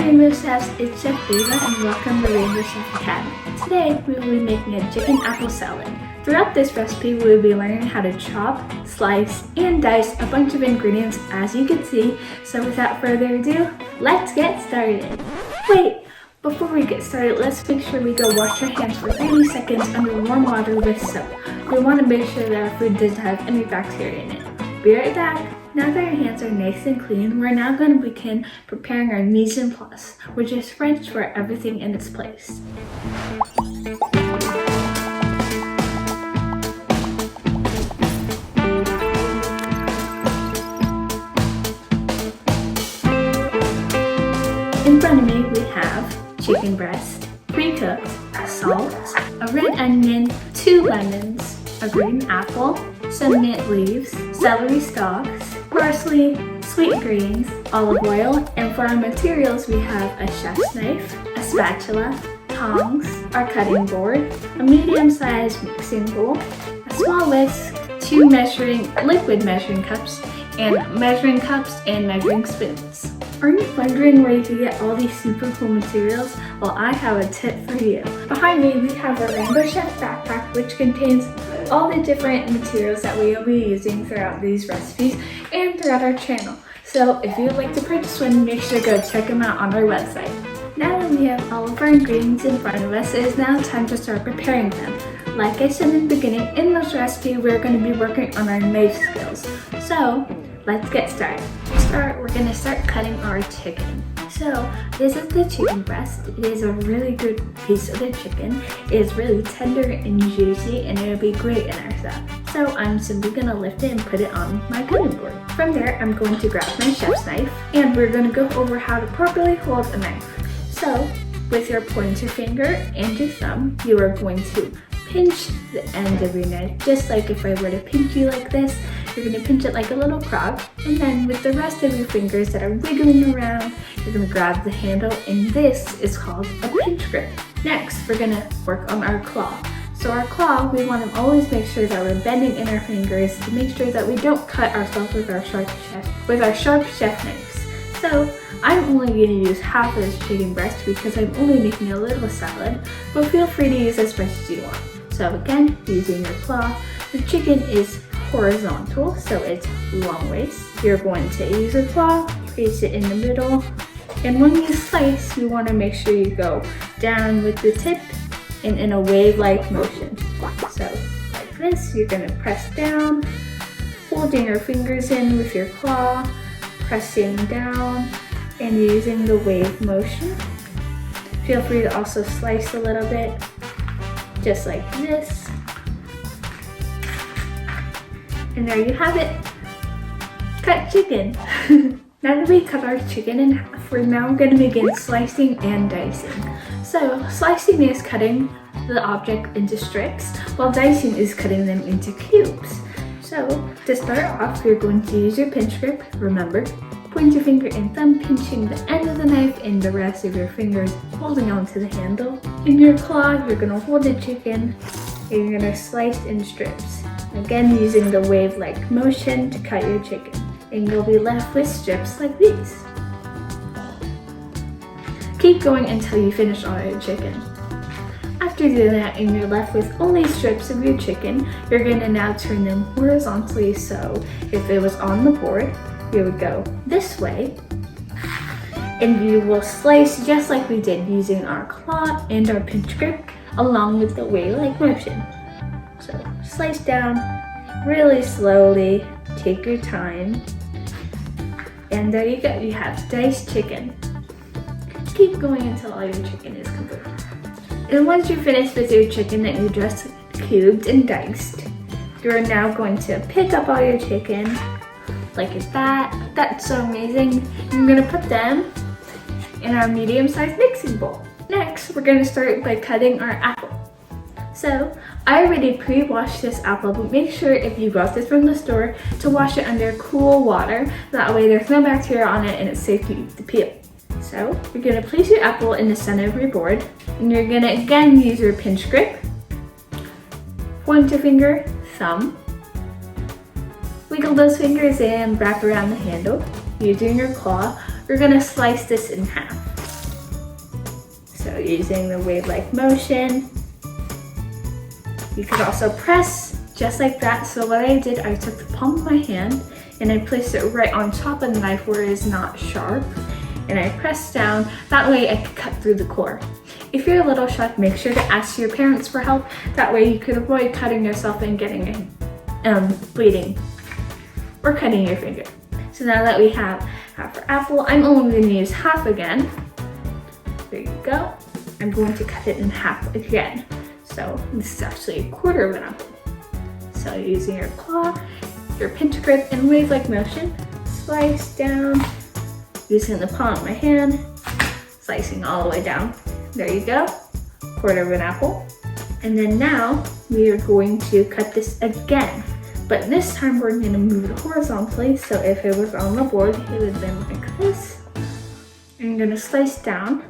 Rainbow Chefs, it's Chef Ava and welcome to Rainbow Chef Academy. Today we will be making a chicken apple salad. Throughout this recipe we will be learning how to chop, slice, and dice a bunch of ingredients as you can see. So without further ado, let's get started. Wait, before we get started, let's make sure we go wash our hands for 30 seconds under warm water with soap. We want to make sure that our food doesn't have any bacteria in it. Be right back. Now that our hands are nice and clean, we're now going to begin preparing our mise en place, which is French for everything in its place. In front of me, we have chicken breast, pre-cooked, salt, a red onion, 2 lemons, a green apple, some mint leaves, celery stalks, parsley, sweet greens, olive oil, and for our materials we have a chef's knife, a spatula, tongs, our cutting board, a medium-sized mixing bowl, a small whisk, 2 liquid measuring cups and measuring spoons. Are you wondering where you can get all these super cool materials? Well, I have a tip for you. Behind me, we have a Rainbow Chef backpack which contains all the different materials that we will be using throughout these recipes and throughout our channel. So if you would like to purchase one, make sure to go check them out on our website. Now that we have all of our ingredients in front of us, it is now time to start preparing them. Like I said in the beginning, in this recipe, we're going to be working on our knife skills. So let's get started. We're going to start cutting our chicken. So this is the chicken breast. It is a really good piece of the chicken. It is really tender and juicy and it'll be great in our salad. So I'm simply going to lift it and put it on my cutting board. From there, I'm going to grab my chef's knife and we're going to go over how to properly hold a knife. So with your pointer finger and your thumb, you are going to pinch the end of your knife, just like if I were to pinch you like this. You're going to pinch it like a little crab, and then with the rest of your fingers that are wiggling around, you're going to grab the handle, and this is called a pinch grip. Next, we're going to work on our claw. So our claw, we want to always make sure that we're bending in our fingers to make sure that we don't cut ourselves with our sharp chef knives. So I'm only going to use half of this chicken breast because I'm only making a little salad, but feel free to use as much as you want. So again, using your claw, the chicken is horizontal, so it's long ways. You're going to use a claw, place it in the middle, and when you slice, you want to make sure you go down with the tip and in a wave-like motion. So like this, you're going to press down, holding your fingers in with your claw, pressing down, and using the wave motion. Feel free to also slice a little bit, just like this. And there you have it, cut chicken. Now that we cut our chicken in half, we're now going to begin slicing and dicing. So slicing is cutting the object into strips, while dicing is cutting them into cubes. So to start off, you're going to use your pinch grip. Remember, pointer finger and thumb pinching the end of the knife and the rest of your fingers holding onto the handle. In your claw, you're going to hold the chicken and you're going to slice in strips. Again, using the wave-like motion to cut your chicken. And you'll be left with strips like these. Keep going until you finish all your chicken. After doing that and you're left with only strips of your chicken, you're going to now turn them horizontally. So if it was on the board, you would go this way. And you will slice just like we did using our claw and our pinch grip along with the wave-like motion. So slice down really slowly, take your time, and there you go, you have diced chicken. Keep going until all your chicken is complete. And once you're finished with your chicken that you just cubed and diced, you're now going to pick up all your chicken like that. That's so amazing. You're going to put them in our medium-sized mixing bowl. Next, we're going to start by cutting our apple. So I already pre-washed this apple, but make sure if you got this from the store to wash it under cool water. That way there's no bacteria on it and it's safe for you to peel. So you're going to place your apple in the center of your board and you're going to again use your pinch grip, pointer finger, thumb. Wiggle those fingers in, wrap around the handle. Using your claw, you're going to slice this in half. So using the wave-like motion. You could also press just like that. So what I did, I took the palm of my hand and I placed it right on top of the knife where it is not sharp. And I pressed down, that way I could cut through the core. If you're a little chef, make sure to ask your parents for help. That way you could avoid cutting yourself and getting bleeding or cutting your finger. So now that we have half our apple, I'm only going to use half again. There you go. I'm going to cut it in half again. So this is actually a quarter of an apple. So using your claw, your pinch grip, and wave-like motion, slice down, using the palm of my hand, slicing all the way down. There you go, quarter of an apple. And then now we are going to cut this again, but this time we're going to move it horizontally. So if it was on the board, it would have been like this. And you're going to slice down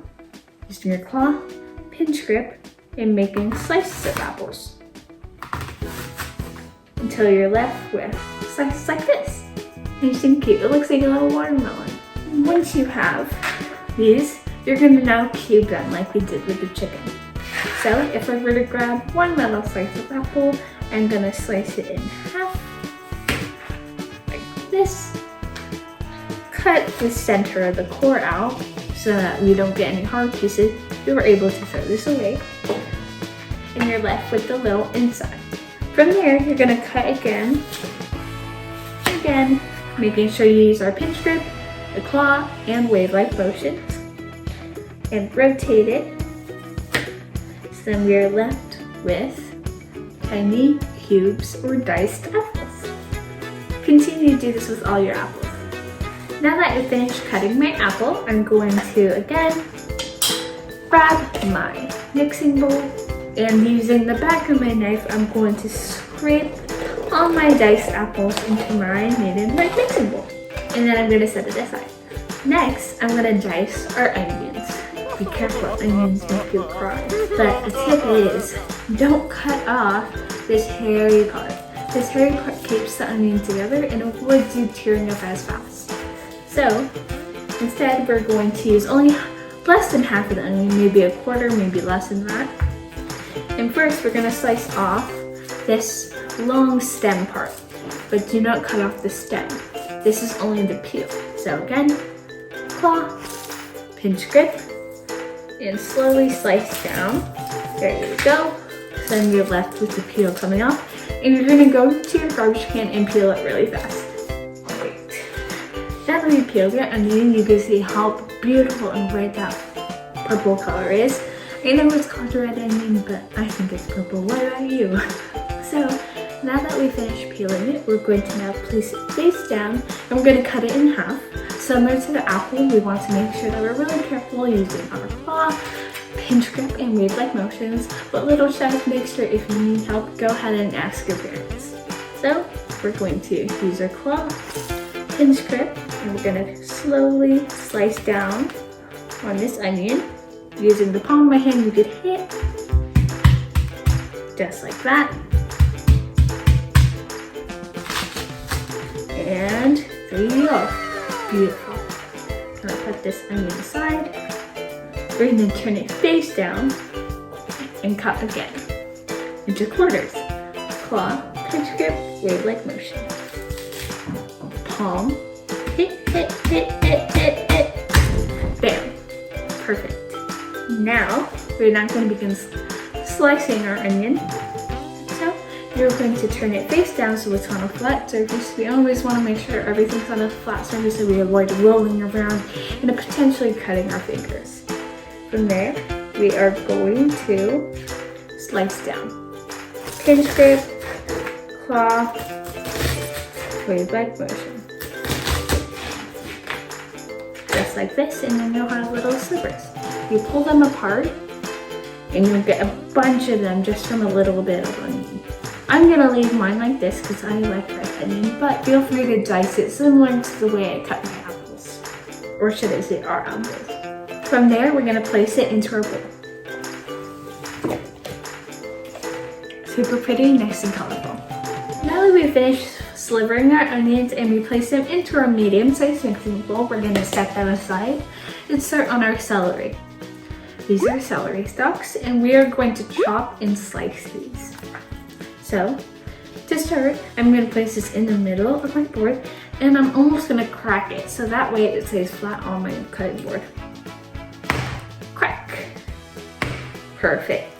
using your claw, pinch grip, and making slices of apples until you're left with slices like this. Nice and cute. It looks like a little watermelon. And once you have these, you're going to now cube them like we did with the chicken. So if I were to grab one little slice of apple, I'm going to slice it in half like this. Cut the center of the core out so that we don't get any hard pieces. We were able to throw this away. And you're left with the little inside. From there, you're going to cut again, making sure you use our pinch grip, the claw, and wave-like motion, and rotate it. So then we are left with tiny cubes or diced apples. Continue to do this with all your apples. Now that I've finished cutting my apple, I'm going to again grab my mixing bowl, and using the back of my knife, I'm going to scrape all my diced apples into my medium-sized mixing bowl. And then I'm going to set it aside. Next, I'm going to dice our onions. Be careful, onions make you cry. But the tip is, don't cut off this hairy part. This hairy part keeps the onion together and avoids you tearing up as fast. So, instead we're going to use only less than half of the onion, maybe a quarter, maybe less than that. And first, we're going to slice off this long stem part, but do not cut off the stem. This is only the peel. So again, claw, pinch grip, and slowly slice down. There you go. So then you're left with the peel coming off, and you're going to go to your garbage can and peel it really fast. Great. Now that you peeled your onion, you can see how beautiful and bright that purple color is. I know it's called red onion, but I think it's purple. What about you? So now that we finished peeling it, we're going to now place it face down, and we're going to cut it in half. Similar to the apple, we want to make sure that we're really careful using our claw, pinch grip, and wave-like motions. But little chef, make sure if you need help, go ahead and ask your parents. So we're going to use our claw, pinch grip, and we're going to slowly slice down on this onion. Using the palm of my hand, you could hit just like that. And there you go. Beautiful. I'm gonna put this onion aside. We're gonna turn it face down and cut again into quarters. Claw, pinch grip, wave-like motion. Palm, hit, hit, hit, hit, hit, hit. Bam. Perfect. Now, we're not going to begin slicing our onion. So, you're going to turn it face down so it's on a flat surface. We always want to make sure everything's on a flat surface so we avoid rolling around and potentially cutting our fingers. From there, we are going to slice down. Pinch grip, claw, wave-like motion. Just like this, and then you'll have little slivers. You pull them apart, and you'll get a bunch of them just from a little bit of onion. I'm gonna leave mine like this because I like red onion, but feel free to dice it similar to the way I cut my apples. Or should I say our apples. From there, we're gonna place it into our bowl. Super pretty, nice and colorful. Now that we've finished slivering our onions and we place them into our medium-sized mixing bowl, we're gonna set them aside and start on our celery. these are celery stalks, and we are going to chop and slice these. So to start, I'm going to place this in the middle of my board, and I'm almost going to crack it so that way it stays flat on my cutting board. Crack. Perfect.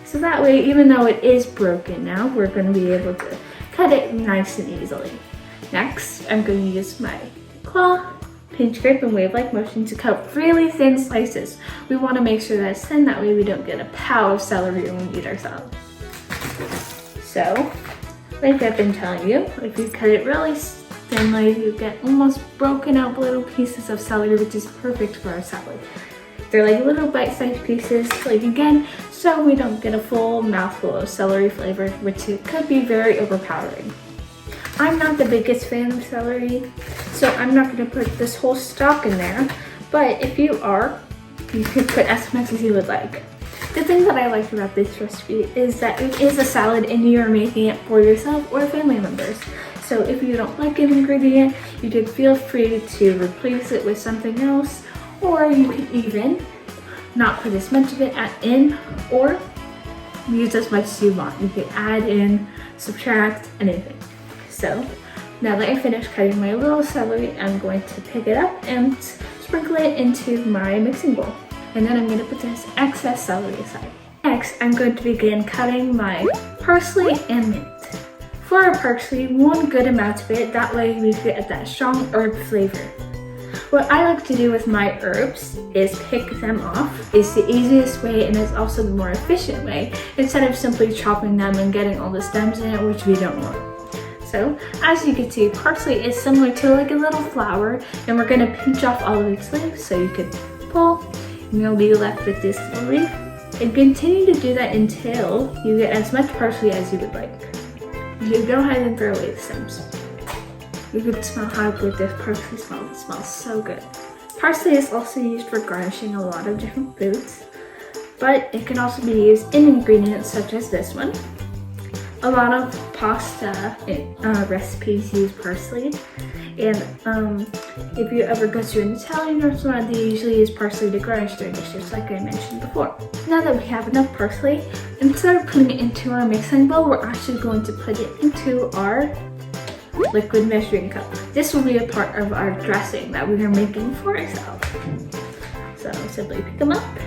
So that way, even though it is broken now, we're going to be able to cut it nice and easily. Next, I'm going to use my claw, pinch, grip, and wave-like motion to cut really thin slices. We want to make sure that it's thin, that way we don't get a pow of celery when we eat our salad. So, like I've been telling you, if you cut it really thinly, you get almost broken up little pieces of celery, which is perfect for our salad. They're like little bite-sized pieces, like again, so we don't get a full mouthful of celery flavor, which it could be very overpowering. I'm not the biggest fan of celery, so I'm not going to put this whole stalk in there, but if you are, you could put as much as you would like. The thing that I like about this recipe is that it is a salad and you are making it for yourself or family members. So if you don't like an ingredient, you could feel free to replace it with something else, or you could even not put as much of it in, or use as much as you want. You could add in, subtract, anything. So now that I finished cutting my little celery, I'm going to pick it up and sprinkle it into my mixing bowl. And then I'm going to put this excess celery aside. Next, I'm going to begin cutting my parsley and mint. For our parsley, one good amount of it, that way we get that strong herb flavor. What I like to do with my herbs is pick them off. It's the easiest way and it's also the more efficient way, instead of simply chopping them and getting all the stems in it, which we don't want. So, as you can see, parsley is similar to like a little flower, and we're going to pinch off all of its leaves so you can pull, and you'll be left with this little leaf. And continue to do that until you get as much parsley as you would like. You can go ahead and throw away the stems. You can smell how good this parsley smells. It smells so good. Parsley is also used for garnishing a lot of different foods, but it can also be used in ingredients such as this one. A lot of pasta recipes use parsley, and if you ever go to an Italian restaurant, they usually use parsley to garnish their dishes, like I mentioned before. Now that we have enough parsley, instead of putting it into our mixing bowl, we're actually going to put it into our liquid measuring cup. This will be a part of our dressing that we are making for ourselves. So simply pick them up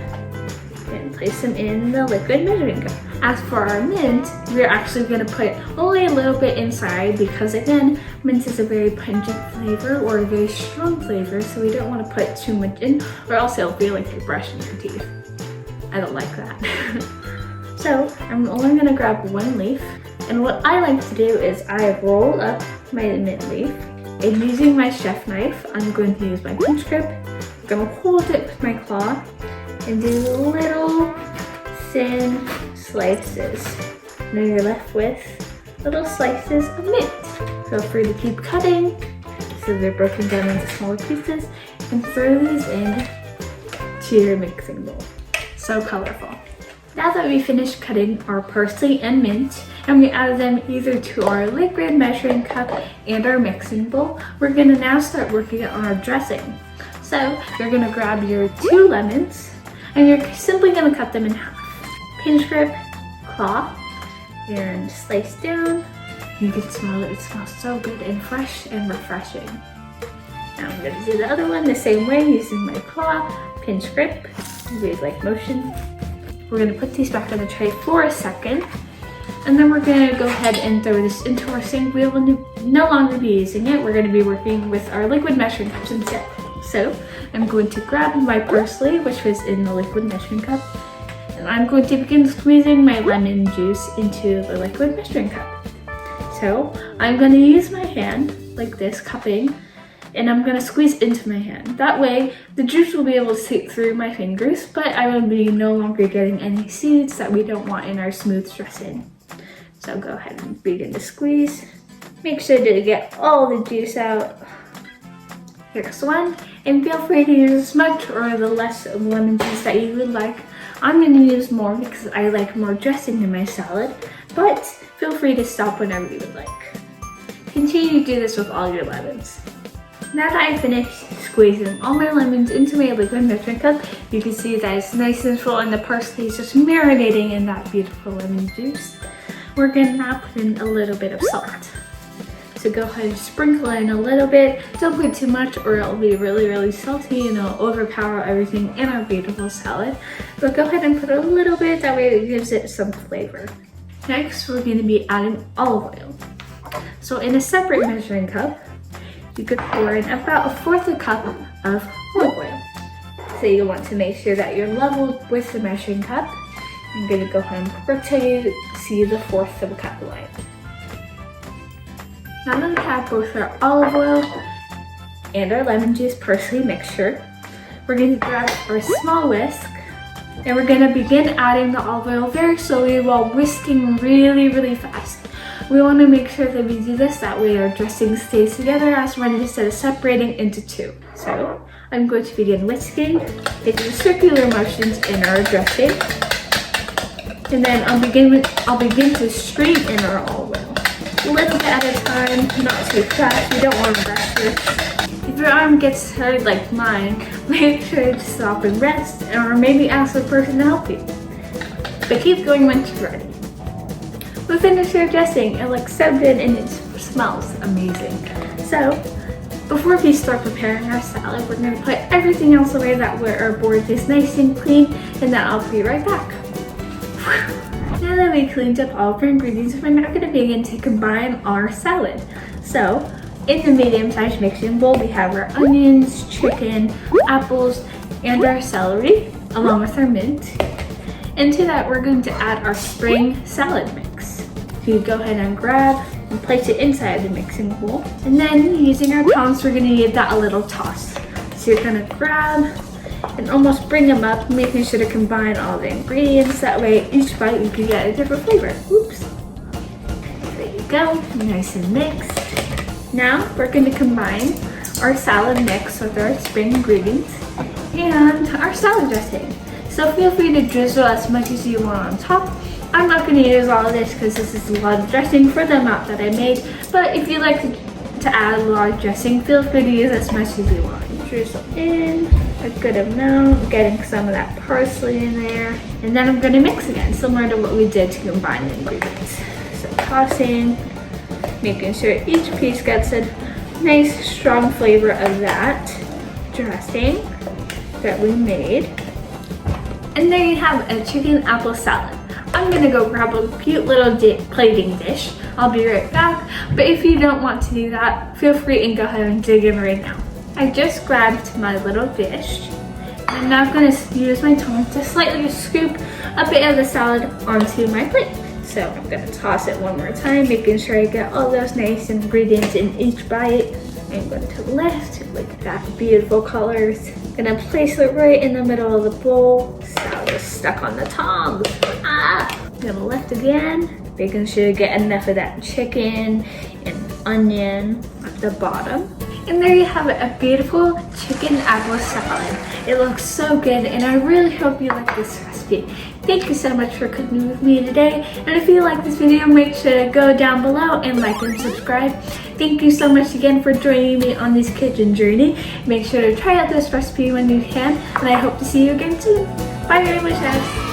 and place them in the liquid measuring cup. As for our mint, we're actually going to put only a little bit inside because again, mint is a very pungent flavor or a very strong flavor, so we don't want to put too much in or else it'll feel like you're brushing your teeth. I don't like that. So I'm only going to grab one leaf, and what I like to do is I roll up my mint leaf, and using my chef knife, I'm going to use my pinch grip. I'm going to hold it with my claw and do little thin slices. Now you're left with little slices of mint. Feel free to keep cutting so they're broken down into smaller pieces and throw these in to your mixing bowl. So colorful. Now that we finished cutting our parsley and mint, and we added them either to our liquid measuring cup and our mixing bowl, we're gonna now start working on our dressing. So you're gonna grab your 2 lemons, and you're simply gonna cut them in half. Pinch grip, claw, and slice down. You can smell it, it smells so good and fresh and refreshing. Now I'm gonna do the other one the same way using my claw, pinch grip, wave-like motion. We're gonna put these back on the tray for a second, and then we're gonna go ahead and throw this into our sink. We will no longer be using it. We're gonna be working with our liquid measuring cups instead. So I'm going to grab my parsley, which was in the liquid measuring cup, and I'm going to begin squeezing my lemon juice into the liquid measuring cup. So I'm gonna use my hand like this, cupping, and I'm gonna squeeze into my hand. That way, the juice will be able to seep through my fingers, but I will be no longer getting any seeds that we don't want in our smooth dressing. So go ahead and begin to squeeze. Make sure to get all the juice out. Here's one, and feel free to use as much or the less of lemon juice that you would like. I'm gonna use more because I like more dressing in my salad, but feel free to stop whenever you would like. Continue to do this with all your lemons. Now that I finished squeezing all my lemons into my liquid measuring cup, you can see that it's nice and full and the parsley is just marinating in that beautiful lemon juice. We're gonna now put in a little bit of salt. So go ahead and sprinkle in a little bit. Don't put too much or it'll be really salty and it'll overpower everything in our beautiful salad. But go ahead and put a little bit, that way it gives it some flavor. Next, we're gonna be adding olive oil. So in a separate measuring cup, you could pour in about 1/4 cup of olive oil. So you want to make sure that you're level with the measuring cup. I'm gonna go ahead and pour till you see the 1/4 cup line. Now that we have both our olive oil and our lemon juice parsley mixture, we're gonna grab our small whisk and we're gonna begin adding the olive oil very slowly while whisking really fast. We want to make sure that we do this, that way our dressing stays together as one instead of separating into two. So I'm going to begin whisking, making circular motions in our dressing. And then I'll begin to strain in our olive oil. A little bit at a time, not too fast. You don't want to rush this. If your arm gets hurt like mine, make sure to stop and rest, or maybe ask the person to help you. But keep going once you're ready. We finished our dressing. It looks so good and it smells amazing. So before we start preparing our salad, we're going to put everything else away that way our board is nice and clean, and then I'll be right back. Now that we cleaned up all of our ingredients, we're now going to begin to combine our salad. So in the medium-sized mixing bowl, we have our onions, chicken, apples, and our celery, along with our mint. Into that, we're going to add our spring salad mix. So you go ahead and grab and place it inside the mixing bowl. And then using our tongs, we're going to give that a little toss. So you're going to grab and almost bring them up, making sure to combine all the ingredients. That way each bite you can get a different flavor. Oops. There you go, nice and mixed. Now we're going to combine our salad mix with our spring ingredients and our salad dressing. So feel free to drizzle as much as you want on top. I'm not going to use all of this because this is a lot of dressing for the amount that I made. But if you like to add a lot of dressing, feel free to use as much as you want. Drizzle in a good amount, getting some of that parsley in there. And then I'm going to mix again, similar to what we did to combine the ingredients. So tossing, making sure each piece gets a nice strong flavor of that dressing that we made. And there you have a chicken apple salad. I'm gonna go grab a cute little plating dish. I'll be right back, but if you don't want to do that, feel free and go ahead and dig in right now. I just grabbed my little dish. I'm now gonna use my tongs to slightly scoop a bit of the salad onto my plate. So I'm gonna toss it one more time, making sure I get all those nice ingredients in each bite. I'm going to lift, look at that beautiful colors. Gonna place it right in the middle of the bowl. Salad is stuck on the tongs. Gonna lift again, making sure you get enough of that chicken and onion at the bottom. And there you have it, a beautiful chicken apple salad. It looks so good and I really hope you like this recipe. Thank you so much for cooking with me today. And if you like this video, make sure to go down below and like and subscribe. Thank you so much again for joining me on this kitchen journey. Make sure to try out this recipe when you can, and I hope to see you again soon. Bye, rainbow chefs.